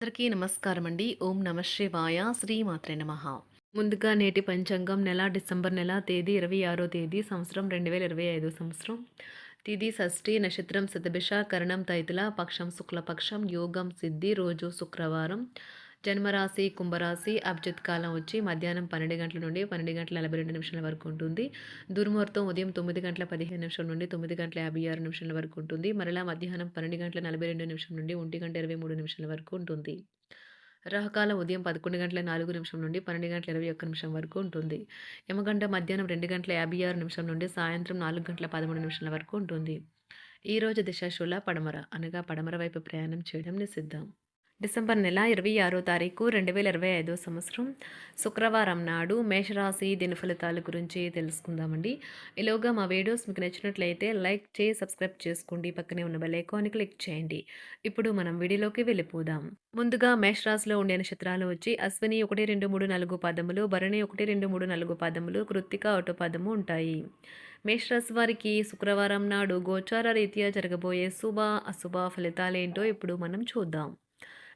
అందరికీ నమస్కారం అండి. ఓం నమ శివాయ. శ్రీమాత్రే నమః. ముందుగా నేటి పంచాంగం నెల డిసెంబర్ నెల తేదీ 26వ తేదీ సంవత్సరం 2025 సంవత్సరం. తిథి షష్ఠి, నక్షత్రం శతభిష, కరణం తైతుల, పక్షం శుక్లపక్షం, యోగం సిద్ధి, రోజు శుక్రవారం. జన్మరాశి కుంభరాశి. అభిజిత్ కాలం వచ్చి మధ్యాహ్నం 12 గంటల నుండి 12 గంటల 42 నిమిషాల వరకు ఉంటుంది. దుర్ముహూర్తం ఉదయం 9 గంటల 15 నిమిషాల నుండి 9 గంటల 56 నిమిషాల వరకు ఉంటుంది. మరలా మధ్యాహ్నం 12 గంటల 42 నిమిషాల నుండి 1 గంట 23 నిమిషాల వరకు ఉంటుంది. రాహుకాలం ఉదయం 11 గంటల 4 నిమిషం నుండి 12 గంటల 21 నిమిషం వరకు ఉంటుంది. యమగంట మధ్యాహ్నం 2 గంటల 56 నిమిషం నుండి సాయంత్రం 4 గంటల 13 నిమిషాల వరకు ఉంటుంది. ఈరోజు దిశాశూల పడమర అనగా పడమర వైపు ప్రయాణం చేయడం నిషిద్ధం. డిసెంబర్ నెల 26వ తారీఖు 2025 సంవత్సరం శుక్రవారం నాడు మేషరాశి దిన ఫలితాల గురించి తెలుసుకుందామండి. ఈలోగా మా వీడియోస్ మీకు నచ్చినట్లయితే లైక్ చేసి సబ్స్క్రైబ్ చేసుకోండి. పక్కనే ఉన్న బెల్ ఐకాన్ని క్లిక్ చేయండి. ఇప్పుడు మనం వీడియోలోకి వెళ్ళిపోదాం. ముందుగా మేషరాశిలో ఉండే నక్షత్రాలు వచ్చి అశ్విని 1, 2, 3, 4 పాదములు, భరణి 1, 2, 3, 4 పాదములు, కృత్తిక 1 పాదము ఉంటాయి. మేషరాశి వారికి శుక్రవారం నాడు గోచార రీత్యా జరగబోయే శుభ అశుభ ఫలితాలేంటో ఇప్పుడు మనం చూద్దాం.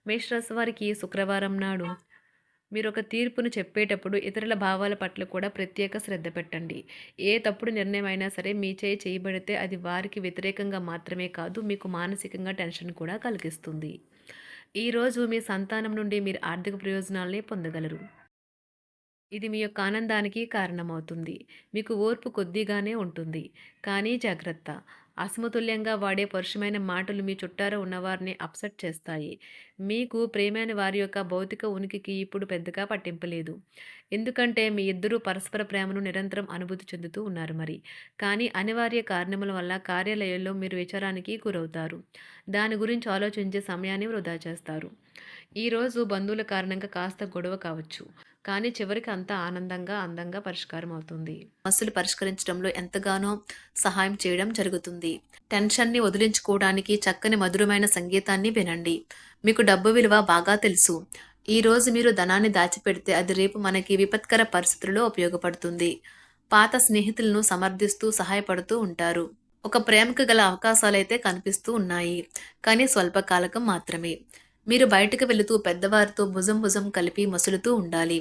మేషరాశి వారికి శుక్రవారం నాడు మీరు ఒక తీర్పును చెప్పేటప్పుడు ఇతరుల భావాల పట్ల కూడా ప్రత్యేక శ్రద్ధ పెట్టండి. ఏ తప్పుడు నిర్ణయం అయినా సరే మీ చేయి చేయబడితే అది వారికి వ్యతిరేకంగా మాత్రమే కాదు, మీకు మానసికంగా టెన్షన్ కూడా కలిగిస్తుంది. ఈరోజు మీ సంతానం నుండి మీరు ఆర్థిక ప్రయోజనాల్ని పొందగలరు. ఇది మీ యొక్క ఆనందానికి కారణమవుతుంది. మీకు ఓర్పు కొద్దిగానే ఉంటుంది. కానీ జాగ్రత్త! అసమతుల్యంగా వాడే పరుషమైన మాటలు మీ చుట్టారా ఉన్నవారిని అప్సెట్ చేస్తాయి. మీకు ప్రియమైన వారి యొక్క భౌతిక ఉనికికి ఇప్పుడు పెద్దగా పట్టింపు లేదు. ఎందుకంటే మీ ఇద్దరూ పరస్పర ప్రేమను నిరంతరం అనుభూతి చెందుతూ ఉన్నారు మరి. కానీ అనివార్య కారణముల వల్ల కార్యాలయంలో మీరు విచారానికి గురవుతారు. దాని గురించి ఆలోచించే సమయాన్ని వృధా చేస్తారు. ఈరోజు బంధువుల కారణంగా కాస్త గొడవ కావచ్చు. కానీ చివరికి అంతా ఆనందంగా, అందంగా పరిష్కారం అవుతుంది. సమస్యలు పరిష్కరించడంలో ఎంతగానో సహాయం చేయడం జరుగుతుంది. టెన్షన్ని వదిలించుకోవడానికి చక్కని మధురమైన సంగీతాన్ని వినండి. మీకు డబ్బు విలువ బాగా తెలుసు. ఈ రోజు మీరు ధనాన్ని దాచిపెడితే అది రేపు మనకి విపత్కర పరిస్థితుల్లో ఉపయోగపడుతుంది. పాత స్నేహితులను సమర్థిస్తూ సహాయపడుతూ ఉంటారు. ఒక ప్రేమకు గల అవకాశాలైతే కనిపిస్తూ ఉన్నాయి. కానీ స్వల్పకాలకం మాత్రమే. మీరు బయటకు వెళుతూ పెద్దవారితో భుజం భుజం కలిపి మసులుతూ ఉండాలి.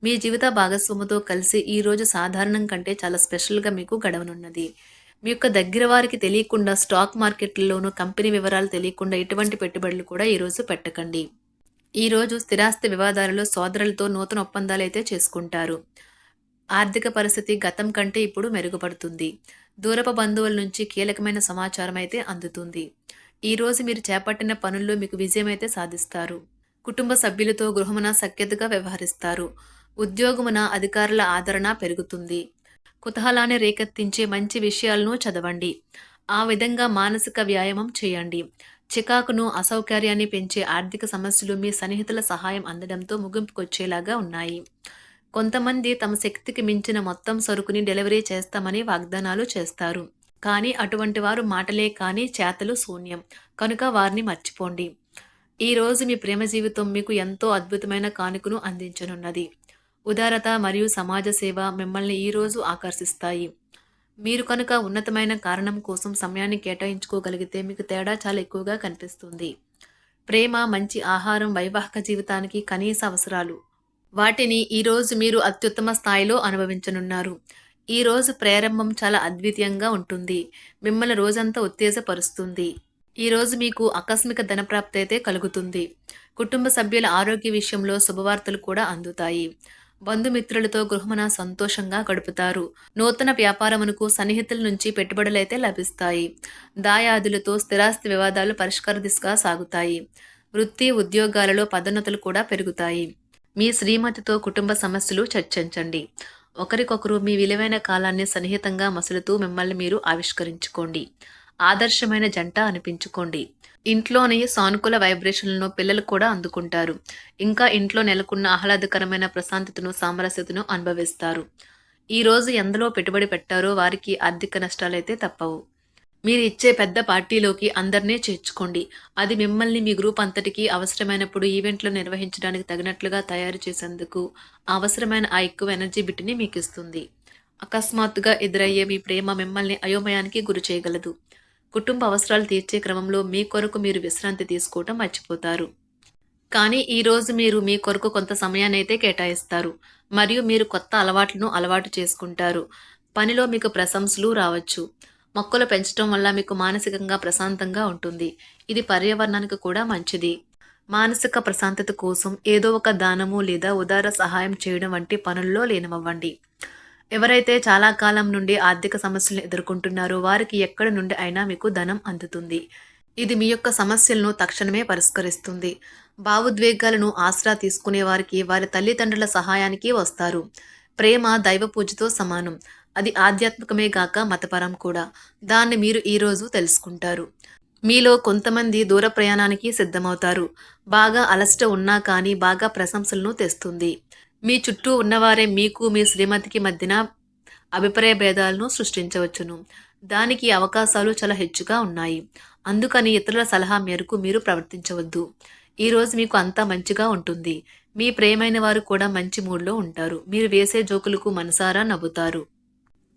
మీ జీవిత భాగస్వామితో కలిసి ఈరోజు సాధారణం కంటే చాలా స్పెషల్గా మీకు గడవనున్నది. మీ యొక్క దగ్గర వారికి తెలియకుండా స్టాక్ మార్కెట్లలోనూ కంపెనీ వివరాలు తెలియకుండా ఎటువంటి పెట్టుబడులు కూడా ఈరోజు పెట్టకండి. ఈరోజు స్థిరాస్తి వివాదాలలో సోదరులతో నూతన ఒప్పందాలు అయితే చేసుకుంటారు. ఆర్థిక పరిస్థితి గతం కంటే ఇప్పుడు మెరుగుపడుతుంది. దూరపు బంధువుల నుంచి కీలకమైన సమాచారం అయితే అందుతుంది. ఈరోజు మీరు చేపట్టిన పనుల్లో మీకు విజయం అయితే సాధిస్తారు. కుటుంబ సభ్యులతో గృహమున సఖ్యతగా వ్యవహరిస్తారు. ఉద్యోగమున అధికారుల ఆదరణ పెరుగుతుంది. కుతూహలాన్ని రేకెత్తించే మంచి విషయాలను చదవండి. ఆ విధంగా మానసిక వ్యాయామం చేయండి. చికాకును అసౌకర్యాన్ని పెంచే ఆర్థిక సమస్యలు మీ సన్నిహితుల సహాయం అందడంతో ముగింపుకొచ్చేలాగా ఉన్నాయి. కొంతమంది తమ శక్తికి మించిన మొత్తం సరుకుని డెలివరీ చేస్తామని వాగ్దానాలు చేస్తారు. కానీ అటువంటి వారు మాటలే కానీ చేతలు శూన్యం. కనుక వారిని మర్చిపోండి. ఈరోజు మీ ప్రేమ జీవితం మీకు ఎంతో అద్భుతమైన కానుకను అందించనున్నది. ఉదారత మరియు సమాజ సేవ మిమ్మల్ని ఈరోజు ఆకర్షిస్తాయి. మీరు కనుక ఉన్నతమైన కారణం కోసం సమయాన్ని కేటాయించుకోగలిగితే మీకు తేడా చాలా ఎక్కువగా కనిపిస్తుంది. ప్రేమ, మంచి ఆహారం వైవాహిక జీవితానికి కనీస అవసరాలు. వాటిని ఈరోజు మీరు అత్యుత్తమ స్థాయిలో అనుభవించనున్నారు. ఈ రోజు ప్రారంభం చాలా అద్వితీయంగా ఉంటుంది. మిమ్మల్ని రోజంతా ఉత్తేజపరుస్తుంది. ఈరోజు మీకు ఆకస్మిక ధనప్రాప్తి అయితే కలుగుతుంది. కుటుంబ సభ్యుల ఆరోగ్య విషయంలో శుభవార్తలు కూడా అందుతాయి. బంధుమిత్రులతో గృహమున సంతోషంగా గడుపుతారు. నూతన వ్యాపారమునకు సన్నిహితుల నుంచి పెట్టుబడులైతే లభిస్తాయి. దాయాదులతో స్థిరాస్తి వివాదాలు పరిష్కార దిశగా సాగుతాయి. వృత్తి ఉద్యోగాలలో పదోన్నతులు కూడా పెరుగుతాయి. మీ శ్రీమతితో కుటుంబ సమస్యలు చర్చించండి. ఒకరికొకరు మీ విలువైన కాలాన్ని సన్నిహితంగా మసులుతూ మిమ్మల్ని మీరు ఆవిష్కరించుకోండి. ఆదర్శమైన జంట అనిపించుకోండి. ఇంట్లోని సానుకూల వైబ్రేషన్లను పిల్లలు కూడా అందుకుంటారు. ఇంకా ఇంట్లో నెలకొన్న ఆహ్లాదకరమైన ప్రశాంతతను, సామరస్యతను అనుభవిస్తారు. ఈరోజు ఎందులో పెట్టుబడి పెట్టారో వారికి ఆర్థిక నష్టాలైతే తప్పవు. మీరు ఇచ్చే పెద్ద పార్టీలోకి అందరినీ చేర్చుకోండి. అది మిమ్మల్ని మీ గ్రూప్ అంతటికీ అవసరమైనప్పుడు ఈవెంట్లు నిర్వహించడానికి తగినట్లుగా తయారు చేసేందుకు అవసరమైన ఆ ఎక్కువ ఎనర్జీ బిట్ని మీకు ఇస్తుంది. అకస్మాత్తుగా ఎదురయ్యే మీ ప్రేమ మిమ్మల్ని అయోమయానికి గురి చేయగలదు. కుటుంబ అవసరాలు తీర్చే క్రమంలో మీ కొరకు మీరు విశ్రాంతి తీసుకోవటం మర్చిపోతారు. కానీ ఈరోజు మీరు మీ కొరకు కొంత సమయాన్నైతే కేటాయిస్తారు. మరియు మీరు కొత్త అలవాట్లను అలవాటు చేసుకుంటారు. పనిలో మీకు ప్రశంసలు రావచ్చు. మొక్కలు పెంచడం వల్ల మీకు మానసికంగా ప్రశాంతంగా ఉంటుంది. ఇది పర్యావరణానికి కూడా మంచిది. మానసిక ప్రశాంతత కోసం ఏదో ఒక దానము లేదా ఉదార సహాయం చేయడం వంటి పనుల్లో లీనమవ్వండి. ఎవరైతే చాలా కాలం నుండి ఆర్థిక సమస్యలను ఎదుర్కొంటున్నారో వారికి ఎక్కడి నుండి అయినా మీకు ధనం అందుతుంది. ఇది మీ యొక్క సమస్యలను తక్షణమే పరిష్కరిస్తుంది. భావోద్వేగాలను ఆసరా తీసుకునే వారికి వారి తల్లిదండ్రుల సహాయానికి వస్తారు. ప్రేమ దైవ పూజతో సమానం. అది ఆధ్యాత్మికమే గాక మతపరం కూడా. దాన్ని మీరు ఈరోజు తెలుసుకుంటారు. మీలో కొంతమంది దూర ప్రయాణానికి సిద్ధమవుతారు. బాగా అలసట ఉన్నా కానీ బాగా ప్రశంసలను తెస్తుంది. మీ చుట్టూ ఉన్నవారే మీకు మీ శ్రీమతికి మధ్యన అభిప్రాయ భేదాలను సృష్టించవచ్చును. దానికి అవకాశాలు చాలా హెచ్చుగా ఉన్నాయి. అందుకని ఇతరుల సలహా మేరకు మీరు ప్రవర్తించవద్దు. ఈరోజు మీకు అంతా మంచిగా ఉంటుంది. మీ ప్రియమైన వారు కూడా మంచి మూడ్లో ఉంటారు. మీరు వేసే జోకులకు మనసారా నవ్వుతారు.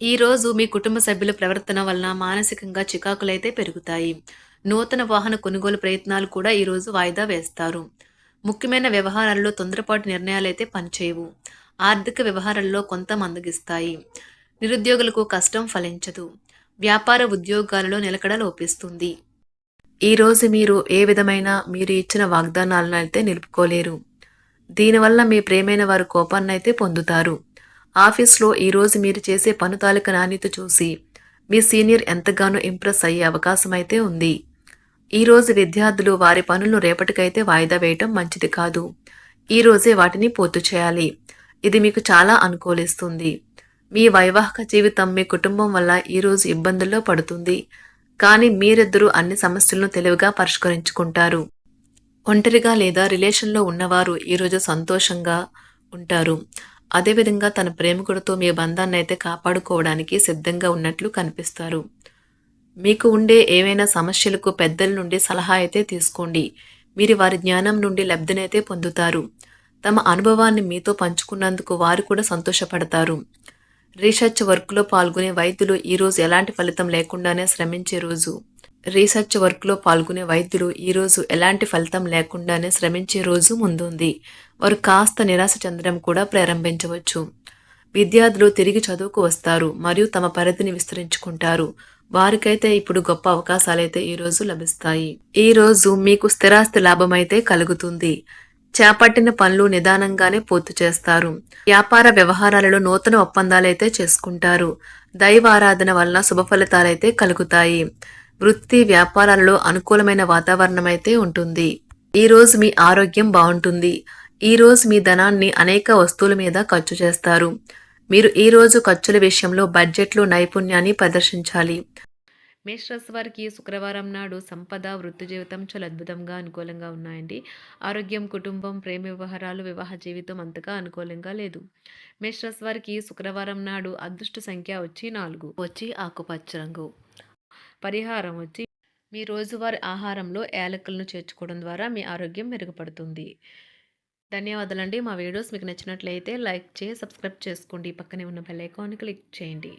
ఈరోజు మీ కుటుంబ సభ్యుల ప్రవర్తన వలన మానసికంగా చికాకులైతే పెరుగుతాయి. నూతన వాహన కొనుగోలు ప్రయత్నాలు కూడా ఈరోజు వాయిదా వేస్తారు. ముఖ్యమైన వ్యవహారాల్లో తొందరపాటు నిర్ణయాలైతే పనిచేయవు. ఆర్థిక వ్యవహారాల్లో కొంత మందగిస్తాయి. నిరుద్యోగులకు కష్టం ఫలించదు. వ్యాపార ఉద్యోగాలలో నిలకడ లోపిస్తుంది. ఈరోజు మీరు ఏ విధమైన మీరు ఇచ్చిన వాగ్దానాలను అయితే నిలుపుకోలేరు. దీనివల్ల మీ ప్రేమైన వారు కోపాన్నైతే పొందుతారు. ఆఫీస్లో ఈరోజు మీరు చేసే పను తాలూకా నాణ్యత చూసి మీ సీనియర్ ఎంతగానో ఇంప్రెస్ అయ్యే అవకాశం అయితే ఉంది. ఈరోజు విద్యార్థులు వారి పనులను రేపటికైతే వాయిదా వేయటం మంచిది కాదు. ఈరోజే వాటిని పూర్తి చేయాలి. ఇది మీకు చాలా అనుకూలిస్తుంది. మీ వైవాహిక జీవితం మీ కుటుంబం వల్ల ఈరోజు ఇబ్బందుల్లో పడుతుంది. కానీ మీరిద్దరూ అన్ని సమస్యలను తెలివిగా పరిష్కరించుకుంటారు. ఒంటరిగా లేదా రిలేషన్లో ఉన్నవారు ఈరోజు సంతోషంగా ఉంటారు. అదేవిధంగా తన ప్రేమికుడితో మీ బంధాన్ని అయితే కాపాడుకోవడానికి సిద్ధంగా ఉన్నట్లు కనిపిస్తారు. మీకు ఉండే ఏవైనా సమస్యలకు పెద్దల నుండి సలహా అయితే తీసుకోండి. మీరు వారి జ్ఞానం నుండి లబ్ధినైతే పొందుతారు. తమ అనుభవాన్ని మీతో పంచుకున్నందుకు వారు కూడా సంతోషపడతారు. రీసెర్చ్ వర్క్లో పాల్గొనే వైద్యులు ఈరోజు ఎలాంటి ఫలితం లేకుండానే శ్రమించే రోజు. రీసెర్చ్ వర్క్లో పాల్గొనే వైద్యులు ఈరోజు ఎలాంటి ఫలితం లేకుండానే శ్రమించే రోజు ముందుంది. వారు కాస్త నిరాశ చెందడం కూడా ప్రారంభించవచ్చు. విద్యార్థులు తిరిగి చదువుకు వస్తారు మరియు తమ పరిధిని విస్తరించుకుంటారు. వారికైతే ఇప్పుడు గొప్ప అవకాశాలైతే ఈరోజు లభిస్తాయి. ఈరోజు మీకు స్థిరాస్తి లాభమైతే కలుగుతుంది. చేపట్టిన పనులు నిదానంగానే పూర్తి చేస్తారు. వ్యాపార వ్యవహారాలలో నూతన ఒప్పందాలైతే చేసుకుంటారు. దైవ ఆరాధన వలన శుభ ఫలితాలైతే కలుగుతాయి. వృత్తి వ్యాపారాలలో అనుకూలమైన వాతావరణం అయితే ఉంటుంది. ఈరోజు మీ ఆరోగ్యం బాగుంటుంది. ఈరోజు మీ ధనాన్ని అనేక వస్తువుల మీద ఖర్చు చేస్తారు. మీరు ఈరోజు ఖర్చుల విషయంలో బడ్జెట్లో నైపుణ్యాన్ని ప్రదర్శించాలి. మేషరాశి వారికి శుక్రవారం నాడు సంపద, వృత్తి జీవితం చాలా అద్భుతంగా అనుకూలంగా ఉన్నాయండి. ఆరోగ్యం, కుటుంబం, ప్రేమ వ్యవహారాలు, వివాహ జీవితం అంతగా అనుకూలంగా లేదు. మేషరాశి వారికి శుక్రవారం నాడు అదృష్ట సంఖ్య వచ్చి 4, వచ్చి ఆకుపచ్చ రంగు. పరిహారం వచ్చి మీ రోజువారీ ఆహారంలో యాలకులను చేర్చుకోవడం ద్వారా మీ ఆరోగ్యం మెరుగుపడుతుంది. ధన్యవాదాలండి. మా వీడియోస్ మీకు నచ్చినట్లయితే లైక్ చేసి సబ్స్క్రైబ్ చేసుకోండి. పక్కనే ఉన్న బెల్ ఐకాన్ క్లిక్ చేయండి.